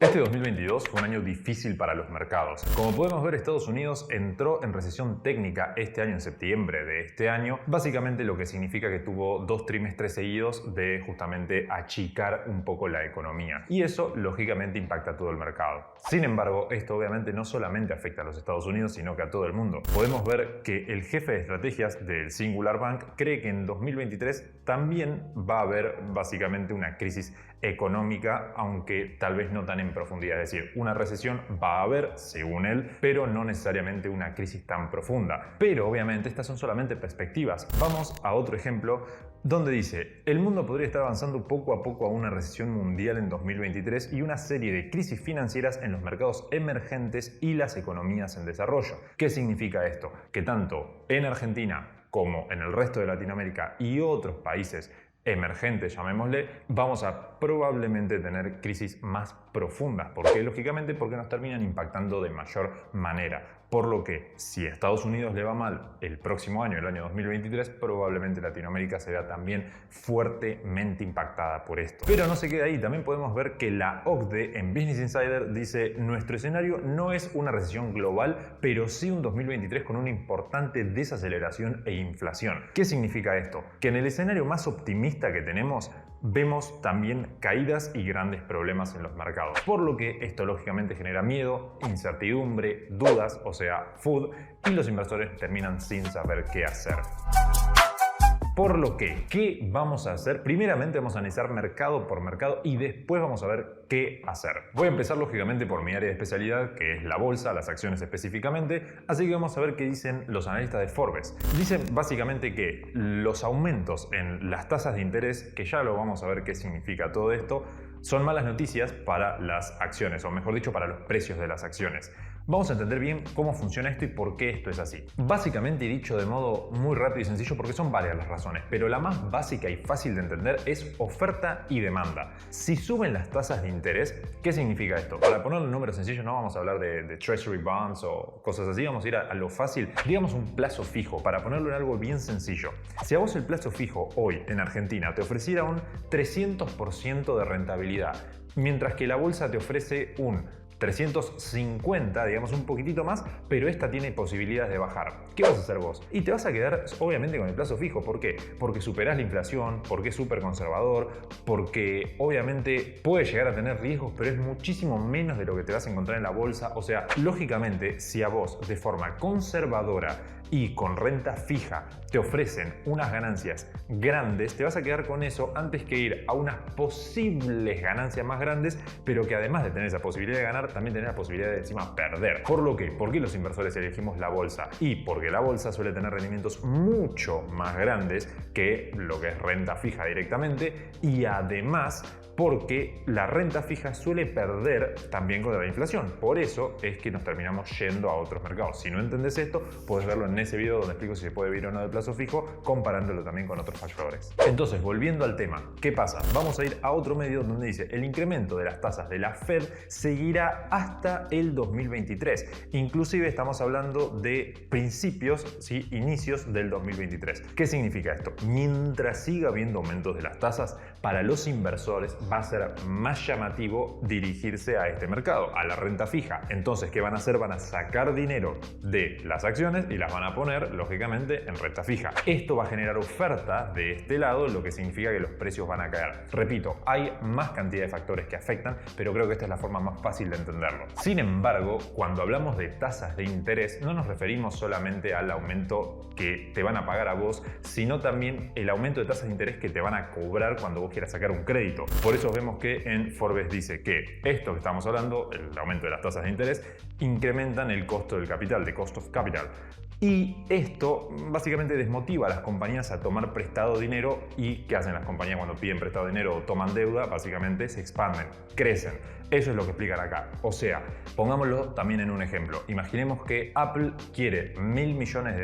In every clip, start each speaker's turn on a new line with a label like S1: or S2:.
S1: Este 2022 fue un año difícil para los mercados. Como podemos ver, Estados Unidos entró en recesión técnica este año, en septiembre de este año, básicamente lo que significa que tuvo 2 trimestres seguidos de justamente achicar un poco la economía. Y eso, lógicamente, impacta a todo el mercado. Sin embargo, esto obviamente no solamente afecta a los Estados Unidos, sino que a todo el mundo. Podemos ver que el jefe de estrategias del Singular Bank cree que en 2023 también va a haber básicamente una crisis económica, aunque tal vez no tan en profundidad. Es decir, una recesión va a haber, según él, pero no necesariamente una crisis tan profunda. Pero obviamente estas son solamente perspectivas. Vamos a otro ejemplo donde dice: el mundo podría estar avanzando poco a poco a una recesión mundial en 2023 y una serie de crisis financieras en los mercados emergentes y las economías en desarrollo. ¿Qué significa esto? Que tanto en Argentina como en el resto de Latinoamérica y otros países emergentes, llamémosle, vamos a probablemente tener crisis más profundas. ¿Por qué? Lógicamente porque nos terminan impactando de mayor manera. Por lo que, si a Estados Unidos le va mal el próximo año, el año 2023, probablemente Latinoamérica se vea también fuertemente impactada por esto. Pero no se queda ahí, también podemos ver que la OCDE en Business Insider dice: nuestro escenario no es una recesión global, pero sí un 2023 con una importante desaceleración e inflación. ¿Qué significa esto? Que en el escenario más optimista que tenemos, vemos también caídas y grandes problemas en los mercados. Por lo que esto lógicamente genera miedo, incertidumbre, dudas, o sea, FUD, y los inversores terminan sin saber qué hacer. Por lo que, ¿qué vamos a hacer? Primeramente vamos a analizar mercado por mercado y después vamos a ver qué hacer. Voy a empezar lógicamente por mi área de especialidad, que es la bolsa, las acciones específicamente, así que vamos a ver qué dicen los analistas de Forbes. Dicen básicamente que los aumentos en las tasas de interés, que ya lo vamos a ver qué significa todo esto, son malas noticias para las acciones, o mejor dicho, para los precios de las acciones. Vamos a entender bien cómo funciona esto y por qué esto es así. Básicamente, y dicho de modo muy rápido y sencillo, porque son varias las razones, pero la más básica y fácil de entender es oferta y demanda. Si suben las tasas de interés, ¿qué significa esto? Para ponerle un número sencillo, no vamos a hablar de treasury bonds o cosas así, vamos a ir a lo fácil. Digamos un plazo fijo, para ponerlo en algo bien sencillo. Si a vos el plazo fijo hoy en Argentina te ofreciera un 300% de rentabilidad, mientras que la bolsa te ofrece un 350, digamos un poquitito más, pero esta tiene posibilidades de bajar. ¿Qué vas a hacer vos? Y te vas a quedar obviamente con el plazo fijo. ¿Por qué? Porque superás la inflación, porque es súper conservador, porque obviamente puede llegar a tener riesgos, pero es muchísimo menos de lo que te vas a encontrar en la bolsa. O sea, lógicamente, si a vos de forma conservadora y con renta fija te ofrecen unas ganancias grandes, te vas a quedar con eso antes que ir a unas posibles ganancias más grandes, pero que además de tener esa posibilidad de ganar, también tener la posibilidad de encima perder. Por lo que, ¿por qué los inversores elegimos la bolsa? Y porque la bolsa suele tener rendimientos mucho más grandes que lo que es renta fija directamente, y además porque la renta fija suele perder también contra la inflación. Por eso es que nos terminamos yendo a otros mercados. Si no entendés esto, puedes verlo en ese video donde explico si se puede vivir o no de plazo fijo, comparándolo también con otros factores. Entonces, volviendo al tema, ¿qué pasa? Vamos a ir a otro medio donde dice: el incremento de las tasas de la Fed seguirá hasta el 2023. Inclusive estamos hablando de principios, ¿sí? Inicios del 2023. ¿Qué significa esto? Mientras siga habiendo aumentos de las tasas, para los inversores va a ser más llamativo dirigirse a este mercado, a la renta fija. Entonces, ¿qué van a hacer? Van a sacar dinero de las acciones y las van a poner, lógicamente, en renta fija. Esto va a generar oferta de este lado, lo que significa que los precios van a caer. Repito, hay más cantidad de factores que afectan, pero creo que esta es la forma más fácil de entenderlo. Sin embargo, cuando hablamos de tasas de interés, no nos referimos solamente al aumento que te van a pagar a vos, sino también el aumento de tasas de interés que te van a cobrar cuando vos quieras sacar un crédito. Por eso vemos que en Forbes dice que esto que estamos hablando, el aumento de las tasas de interés, incrementan el costo del capital, de cost of capital. Y esto básicamente desmotiva a las compañías a tomar prestado dinero. ¿Y qué hacen las compañías cuando piden prestado dinero o toman deuda? Básicamente se expanden, crecen. Eso es lo que explican acá. O sea, pongámoslo también en un ejemplo. Imaginemos que Apple quiere $1.000 millones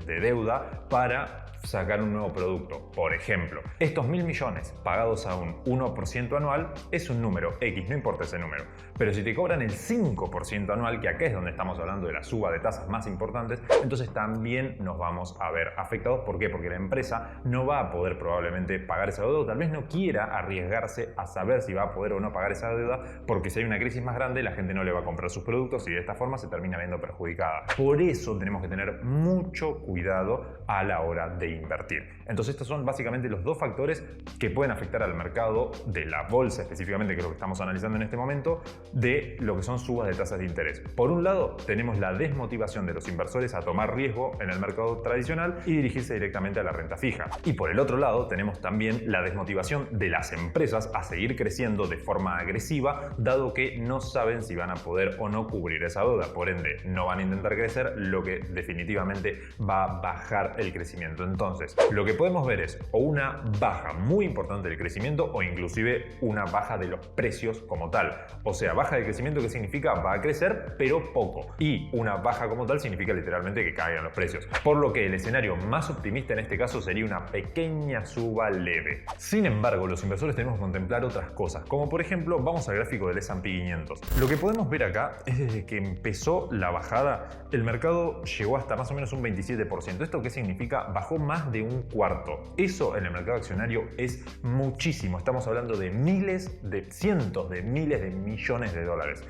S1: de deuda para sacar un nuevo producto. Por ejemplo, estos 1.000 millones pagados a un 1% anual es un número X, no importa ese número. Pero si te cobran el 5% anual, que acá es donde estamos hablando de la suba de tasas más importantes, entonces también nos vamos a ver afectados. ¿Por qué? Porque la empresa no va a poder probablemente pagar esa deuda, o tal vez no quiera arriesgarse a saber si va a poder o no pagar esa deuda, porque si hay una crisis más grande la gente no le va a comprar sus productos y de esta forma se termina viendo perjudicada. Por eso tenemos que tener mucho cuidado a la hora de invertir. Entonces estos son básicamente los dos factores que pueden afectar al mercado de la bolsa específicamente, que es lo que estamos analizando en este momento, de lo que son subas de tasas de interés. Por un lado tenemos la desmotivación de los inversores a tomar riesgo en el mercado tradicional y dirigirse directamente a la renta fija. Y por el otro lado tenemos también la desmotivación de las empresas a seguir creciendo de forma agresiva, dado que no saben si van a poder o no cubrir esa deuda. Por ende, no van a intentar crecer, lo que definitivamente va a bajar el crecimiento. Entonces, lo que podemos ver es o una baja muy importante del crecimiento o inclusive una baja de los precios como tal. O sea, baja de crecimiento, ¿qué significa? Va a crecer, pero poco. Y una baja como tal significa literalmente que caigan los precios. Por lo que el escenario más optimista en este caso sería una pequeña suba leve. Sin embargo, los inversores tenemos que contemplar otras cosas, como por ejemplo, vamos al gráfico del S&P 500. Lo que podemos ver acá es desde que empezó la bajada, el mercado llegó hasta más o menos un 27%. ¿Esto qué significa? Bajó más de un cuarto. Eso en el mercado accionario es muchísimo. Estamos hablando de cientos de miles de millones de dólares.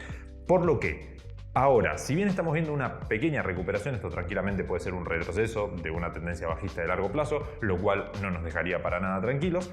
S1: Por lo que ahora, si bien estamos viendo una pequeña recuperación, esto tranquilamente puede ser un retroceso de una tendencia bajista de largo plazo, lo cual no nos dejaría para nada tranquilos.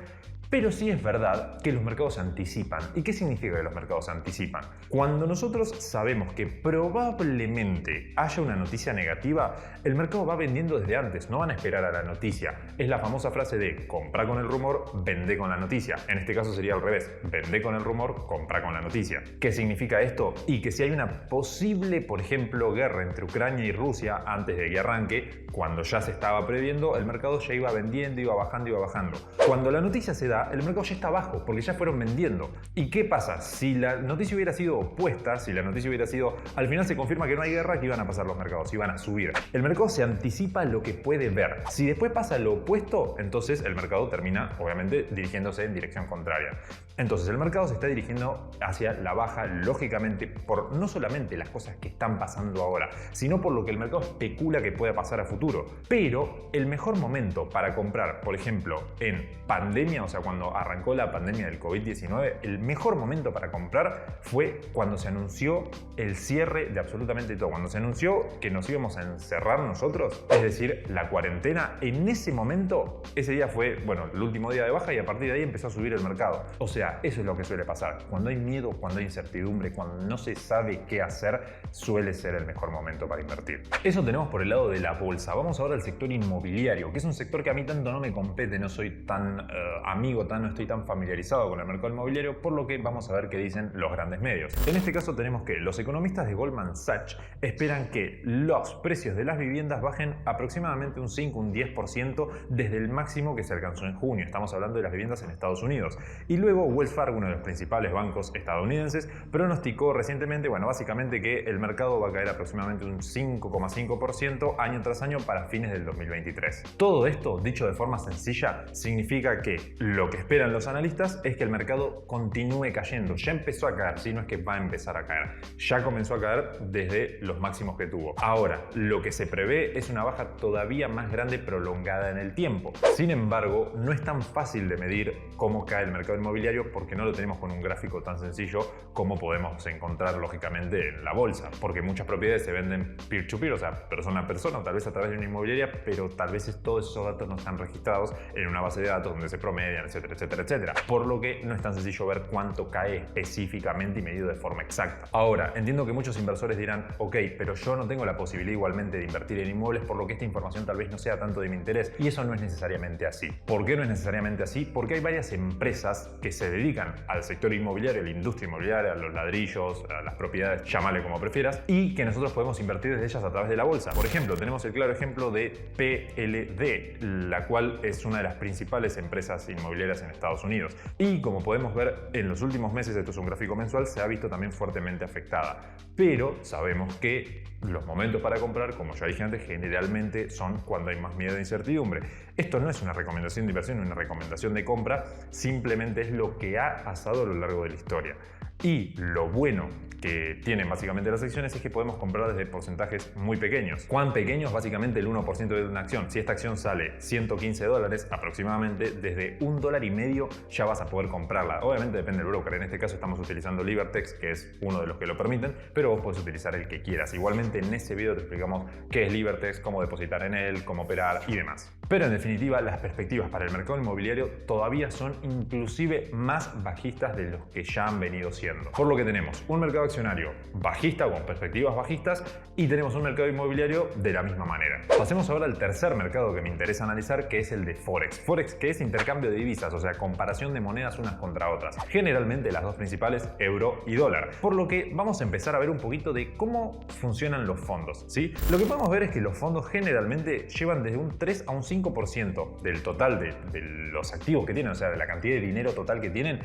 S1: Pero sí es verdad que los mercados se anticipan. ¿Y qué significa que los mercados se anticipan? Cuando nosotros sabemos que probablemente haya una noticia negativa, el mercado va vendiendo desde antes, no van a esperar a la noticia. Es la famosa frase de compra con el rumor, vende con la noticia. En este caso sería al revés, vende con el rumor, compra con la noticia. ¿Qué significa esto? Y que si hay una posible, por ejemplo, guerra entre Ucrania y Rusia antes de que arranque, cuando ya se estaba previendo, el mercado ya iba vendiendo, iba bajando. Cuando la noticia se da, el mercado ya está abajo porque ya fueron vendiendo. ¿Y qué pasa? Si la noticia hubiera sido opuesta, si la noticia hubiera sido al final se confirma que no hay guerra, ¿qué iban a pasar los mercados? Iban a subir. El mercado se anticipa lo que puede ver. Si después pasa lo opuesto, entonces el mercado termina obviamente dirigiéndose en dirección contraria. Entonces el mercado se está dirigiendo hacia la baja, lógicamente, por no solamente las cosas que están pasando ahora, sino por lo que el mercado especula que pueda pasar a futuro. Pero el mejor momento para comprar, por ejemplo, en pandemia, o sea, cuando arrancó la pandemia del COVID-19, el mejor momento para comprar fue cuando se anunció el cierre de absolutamente todo. Cuando se anunció que nos íbamos a encerrar nosotros, es decir, la cuarentena, en ese momento, ese día fue, bueno, el último día de baja y a partir de ahí empezó a subir el mercado. O sea, eso es lo que suele pasar. Cuando hay miedo, cuando hay incertidumbre, cuando no se sabe qué hacer, suele ser el mejor momento para invertir. Eso tenemos por el lado de la bolsa. Vamos ahora al sector inmobiliario, que es un sector que a mí tanto no me compete, no soy tan amigo, no estoy tan familiarizado con el mercado inmobiliario, por lo que vamos a ver qué dicen los grandes medios. En este caso tenemos que los economistas de Goldman Sachs esperan que los precios de las viviendas bajen aproximadamente un 5, un 10% desde el máximo que se alcanzó en junio. Estamos hablando de las viviendas en Estados Unidos. Y luego Wells Fargo, uno de los principales bancos estadounidenses, pronosticó recientemente, bueno, básicamente que el mercado va a caer aproximadamente un 5,5% año tras año para fines del 2023. Todo esto, dicho de forma sencilla, significa que lo que esperan los analistas es que el mercado continúe cayendo. Ya empezó a caer, si no es que va a empezar a caer. Ya comenzó a caer desde los máximos que tuvo. Ahora, lo que se prevé es una baja todavía más grande prolongada en el tiempo. Sin embargo, no es tan fácil de medir cómo cae el mercado inmobiliario porque no lo tenemos con un gráfico tan sencillo como podemos encontrar lógicamente en la bolsa. Porque muchas propiedades se venden peer-to-peer, o sea, persona a persona, o tal vez a través de una inmobiliaria, pero tal vez todos esos datos no están registrados en una base de datos donde se promedian, etcétera, etcétera, etcétera. Por lo que no es tan sencillo ver cuánto cae específicamente y medido de forma exacta. Ahora, entiendo que muchos inversores dirán, ok, pero yo no tengo la posibilidad igualmente de invertir en inmuebles, por lo que esta información tal vez no sea tanto de mi interés, y eso no es necesariamente así. ¿Por qué no es necesariamente así? Porque hay varias empresas que se dedican al sector inmobiliario, a la industria inmobiliaria, a los ladrillos, a las propiedades, llámale como prefieras, y que nosotros podemos invertir desde ellas a través de la bolsa. Por ejemplo, tenemos el claro ejemplo de PLD, la cual es una de las principales empresas inmobiliarias en Estados Unidos. Y como podemos ver en los últimos meses, esto es un gráfico mensual, se ha visto también fuertemente afectada. Pero sabemos que los momentos para comprar, como ya dije antes, generalmente son cuando hay más miedo e incertidumbre. Esto no es una recomendación de inversión, una recomendación de compra, simplemente es lo que ha pasado a lo largo de la historia. Y lo bueno que tienen básicamente las acciones es que podemos comprar desde porcentajes muy pequeños. ¿Cuán pequeños? Básicamente el 1% de una acción. Si esta acción sale $115 aproximadamente, desde $1,50 ya vas a poder comprarla. Obviamente depende del broker. En este caso estamos utilizando Libertex, que es uno de los que lo permiten, pero vos podés utilizar el que quieras. Igualmente en ese video te explicamos qué es Libertex, cómo depositar en él, cómo operar y demás. Pero en definitiva, las perspectivas para el mercado inmobiliario todavía son inclusive más bajistas de los que ya han venido siendo. Por lo que tenemos un mercado accionario bajista con perspectivas bajistas y tenemos un mercado inmobiliario de la misma manera. Pasemos ahora al tercer mercado que me interesa analizar, que es el de Forex. Forex, que es intercambio de divisas, o sea, comparación de monedas unas contra otras. Generalmente las dos principales, euro y dólar. Por lo que vamos a empezar a ver un poquito de cómo funcionan los fondos, ¿sí? Lo que podemos ver es que los fondos generalmente llevan desde un 3 a un 5% del total de los activos que tienen, o sea, de la cantidad de dinero total que tienen.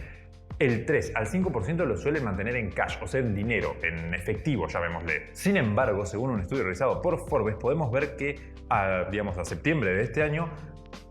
S1: El 3 al 5% lo suelen mantener en cash, o sea, en dinero, en efectivo, llamémosle. Sin embargo, según un estudio realizado por Forbes, podemos ver que, digamos, a septiembre de este año,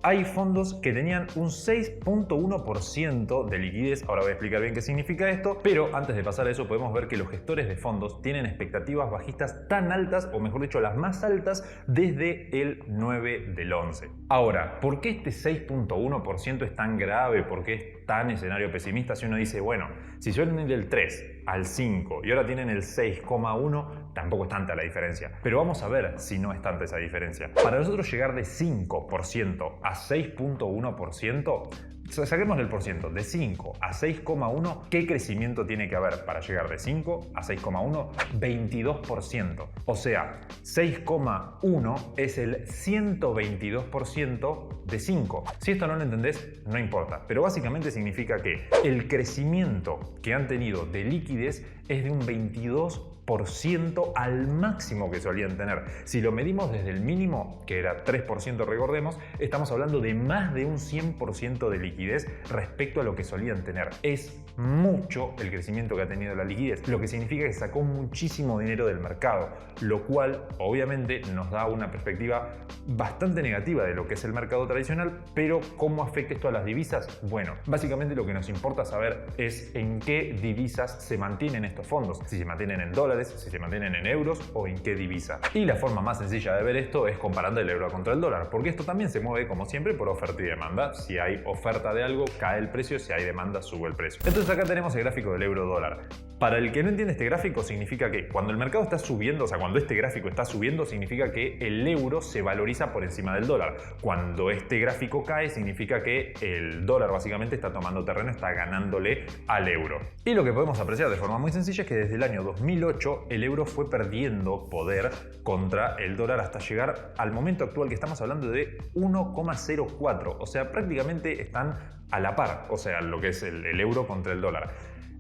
S1: hay fondos que tenían un 6.1% de liquidez. Ahora voy a explicar bien qué significa esto, pero antes de pasar a eso podemos ver que los gestores de fondos tienen expectativas bajistas tan altas, o mejor dicho, las más altas desde el 9 del 11. Ahora, ¿por qué este 6.1% es tan grave? ¿Por qué es tan escenario pesimista? Si uno dice, bueno, si suelen ir del 3 al 5 y ahora tienen el 6,1, tampoco es tanta la diferencia. Pero vamos a ver si no es tanta esa diferencia. Para nosotros llegar de 5% a 6.1%, saquemos el porciento, de 5 a 6,1, ¿qué crecimiento tiene que haber para llegar de 5 a 6,1? 22%. O sea, 6,1 es el 122% de 5. Si esto no lo entendés, no importa. Pero básicamente significa que el crecimiento que han tenido de liquidez es de un 22% al máximo que solían tener. Si lo medimos desde el mínimo, que era 3%, recordemos, estamos hablando de más de un 100% de liquidez respecto a lo que solían tener. Es mucho el crecimiento que ha tenido la liquidez, lo que significa que sacó muchísimo dinero del mercado, lo cual obviamente nos da una perspectiva bastante negativa de lo que es el mercado tradicional. Pero ¿cómo afecta esto a las divisas? Bueno, básicamente lo que nos importa saber es en qué divisas se mantienen estos fondos, si se mantienen en dólares, si se mantienen en euros o en qué divisa. Y la forma más sencilla de ver esto es comparando el euro contra el dólar, porque esto también se mueve como siempre por oferta y demanda. Si hay oferta de algo, cae el precio; si hay demanda, sube el precio. Entonces acá tenemos el gráfico del euro dólar. Para el que no entiende este gráfico, significa que cuando el mercado está subiendo, o sea, cuando este gráfico está subiendo, significa que el euro se valoriza por encima del dólar. Cuando este gráfico cae, significa que el dólar básicamente está tomando terreno, está ganándole al euro. Y lo que podemos apreciar de forma muy sencilla es que desde el año 2008 el euro fue perdiendo poder contra el dólar hasta llegar al momento actual, que estamos hablando de 1,04. O sea, prácticamente están a la par, o sea, lo que es el euro contra el dólar.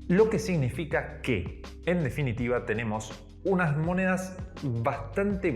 S1: Lo que significa que, en definitiva, tenemos unas monedas bastante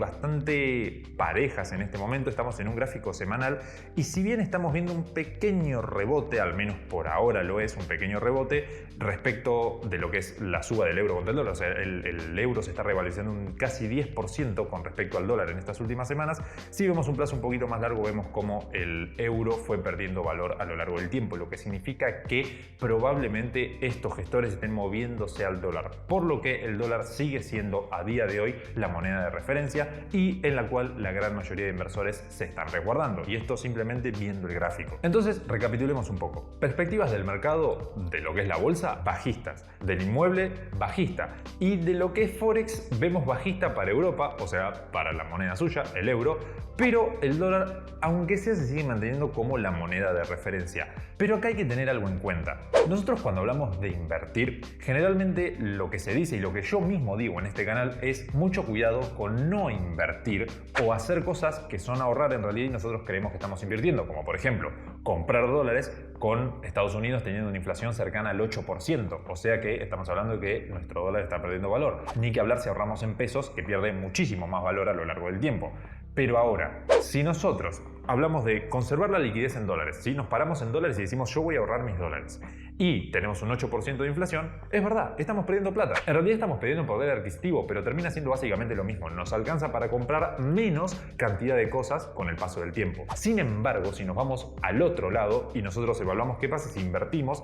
S1: parejas en este momento. Estamos en un gráfico semanal y si bien estamos viendo un pequeño rebote, al menos por ahora lo es, un pequeño rebote respecto de lo que es la suba del euro contra el dólar. O sea, el euro se está revalorizando un casi 10% con respecto al dólar en estas últimas semanas. Si vemos un plazo un poquito más largo, vemos cómo el euro fue perdiendo valor a lo largo del tiempo, lo que significa que probablemente estos gestores estén moviéndose al dólar, por lo que el dólar sigue siendo a día de hoy la moneda de referencia y en la cual la gran mayoría de inversores se están resguardando, y esto simplemente viendo el gráfico. Entonces, recapitulemos un poco. Perspectivas del mercado de lo que es la bolsa, bajistas; del inmueble, bajista; y de lo que es Forex, vemos bajista para Europa, o sea, para la moneda suya, el euro, pero el dólar, aunque sea, se sigue manteniendo como la moneda de referencia. Pero acá hay que tener algo en cuenta. Nosotros, cuando hablamos de invertir, generalmente lo que se dice y lo que yo mismo digo en este canal es mucho cuidado con no invertir o hacer cosas que son ahorrar en realidad y nosotros creemos que estamos invirtiendo, como por ejemplo comprar dólares con Estados Unidos teniendo una inflación cercana al 8%, o sea que estamos hablando de que nuestro dólar está perdiendo valor. Ni que hablar si ahorramos en pesos, que pierde muchísimo más valor a lo largo del tiempo. Pero ahora, si nosotros hablamos de conservar la liquidez en dólares, si nos paramos en dólares y decimos yo voy a ahorrar mis dólares y tenemos un 8% de inflación, es verdad, estamos perdiendo plata. En realidad estamos perdiendo poder adquisitivo, pero termina siendo básicamente lo mismo. Nos alcanza para comprar menos cantidad de cosas con el paso del tiempo. Sin embargo, si nos vamos al otro lado y nosotros evaluamos qué pasa si invertimos,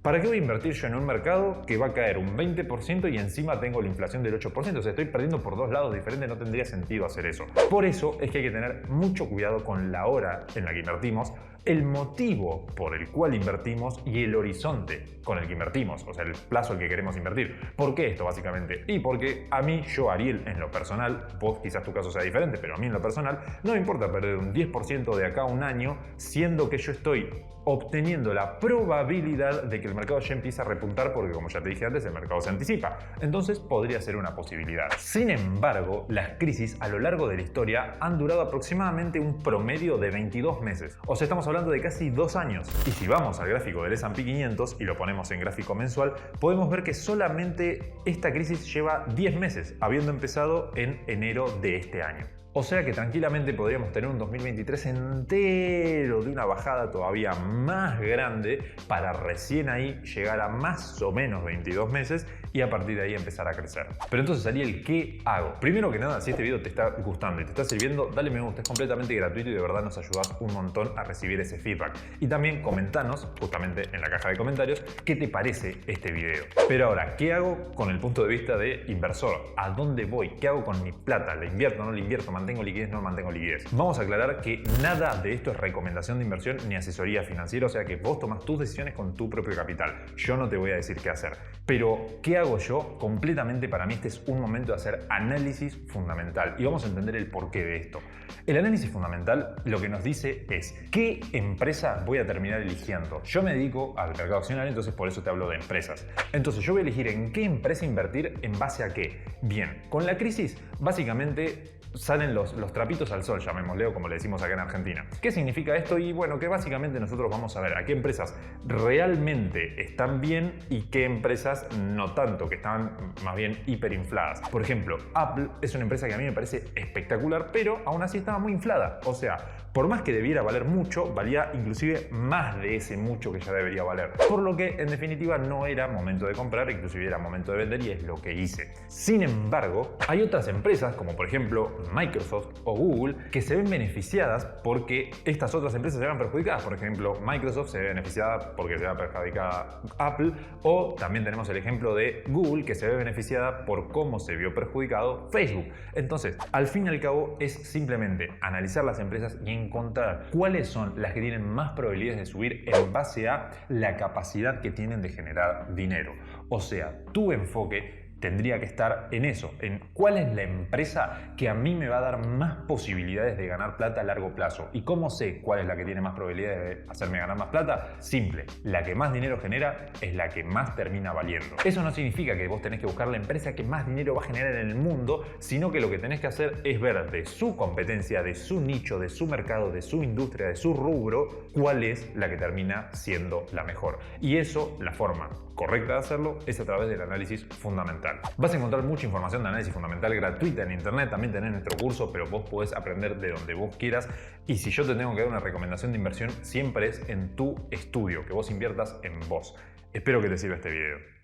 S1: ¿Para qué voy a invertir yo en un mercado que va a caer un 20% y encima tengo la inflación del 8%? O sea, estoy perdiendo por dos lados diferentes, no tendría sentido hacer eso. Por eso es que hay que tener mucho cuidado con la hora en la que invertimos, el motivo por el cual invertimos y el horizonte con el que invertimos, o sea, el plazo al que queremos invertir. ¿Por qué esto básicamente? Y porque a mí, yo Ariel, en lo personal, vos quizás tu caso sea diferente, pero a mí en lo personal no me importa perder un 10% de acá a un año, siendo que yo estoy obteniendo la probabilidad de que el mercado ya empiece a repuntar porque, como ya te dije antes, el mercado se anticipa. Entonces podría ser una posibilidad. Sin embargo, las crisis a lo largo de la historia han durado aproximadamente un promedio de 22 meses. O sea, estamos hablando de casi 2 años. Y si vamos al gráfico del S&P 500 y lo ponemos en gráfico mensual, podemos ver que solamente esta crisis lleva 10 meses, habiendo empezado en enero de este año. O sea que tranquilamente podríamos tener un 2023 entero de una bajada todavía más grande para recién ahí llegar a más o menos 22 meses y a partir de ahí empezar a crecer. Pero entonces, Ariel, ¿qué hago? Primero que nada, si este video te está gustando y te está sirviendo, dale me gusta, es completamente gratuito y de verdad nos ayudas un montón a recibir ese feedback. Y también comentanos, justamente en la caja de comentarios, qué te parece este video. Pero ahora, ¿qué hago con el punto de vista de inversor? ¿A dónde voy? ¿Qué hago con mi plata? ¿La invierto? ¿No la invierto? ¿Mantengo liquidez? ¿No mantengo liquidez? Vamos a aclarar que nada de esto es recomendación de inversión ni asesoría financiera, o sea que vos tomás tus decisiones con tu propio capital. Yo no te voy a decir qué hacer. Pero, ¿qué hago yo? Completamente para mí este es un momento de hacer análisis fundamental y vamos a entender el porqué de esto. El análisis fundamental lo que nos dice es ¿qué empresa voy a terminar eligiendo? Yo me dedico al mercado accionario, entonces por eso te hablo de empresas. Entonces yo voy a elegir en qué empresa invertir en base a qué. Bien, con la crisis básicamente salen los trapitos al sol, llamémosle, o como le decimos acá en Argentina. ¿Qué significa esto? Y bueno, que básicamente nosotros vamos a ver a qué empresas realmente están bien y qué empresas no tanto, que están más bien hiperinfladas. Por ejemplo, Apple es una empresa que a mí me parece espectacular, pero aún así estaba muy inflada. O sea, por más que debiera valer mucho, valía inclusive más de ese mucho que ya debería valer. Por lo que, en definitiva, no era momento de comprar, inclusive era momento de vender y es lo que hice. Sin embargo, hay otras empresas, como por ejemplo Microsoft o Google, que se ven beneficiadas porque estas otras empresas se ven perjudicadas. Por ejemplo, Microsoft se ve beneficiada porque se ve perjudicada Apple, o también tenemos el ejemplo de Google, que se ve beneficiada por cómo se vio perjudicado Facebook. Entonces, al fin y al cabo, es simplemente analizar las empresas y encontrar cuáles son las que tienen más probabilidades de subir en base a la capacidad que tienen de generar dinero. O sea, tu enfoque tendría que estar en eso, en cuál es la empresa que a mí me va a dar más posibilidades de ganar plata a largo plazo. ¿Y cómo sé cuál es la que tiene más probabilidades de hacerme ganar más plata? Simple, la que más dinero genera es la que más termina valiendo. Eso no significa que vos tenés que buscar la empresa que más dinero va a generar en el mundo, sino que lo que tenés que hacer es ver de su competencia, de su nicho, de su mercado, de su industria, de su rubro, cuál es la que termina siendo la mejor. Y eso, la forma correcta de hacerlo es a través del análisis fundamental. Vas a encontrar mucha información de análisis fundamental gratuita en internet, también tenés nuestro curso, pero vos podés aprender de donde vos quieras. Y si yo te tengo que dar una recomendación de inversión, siempre es en tu estudio, que vos inviertas en vos. Espero que te sirva este video.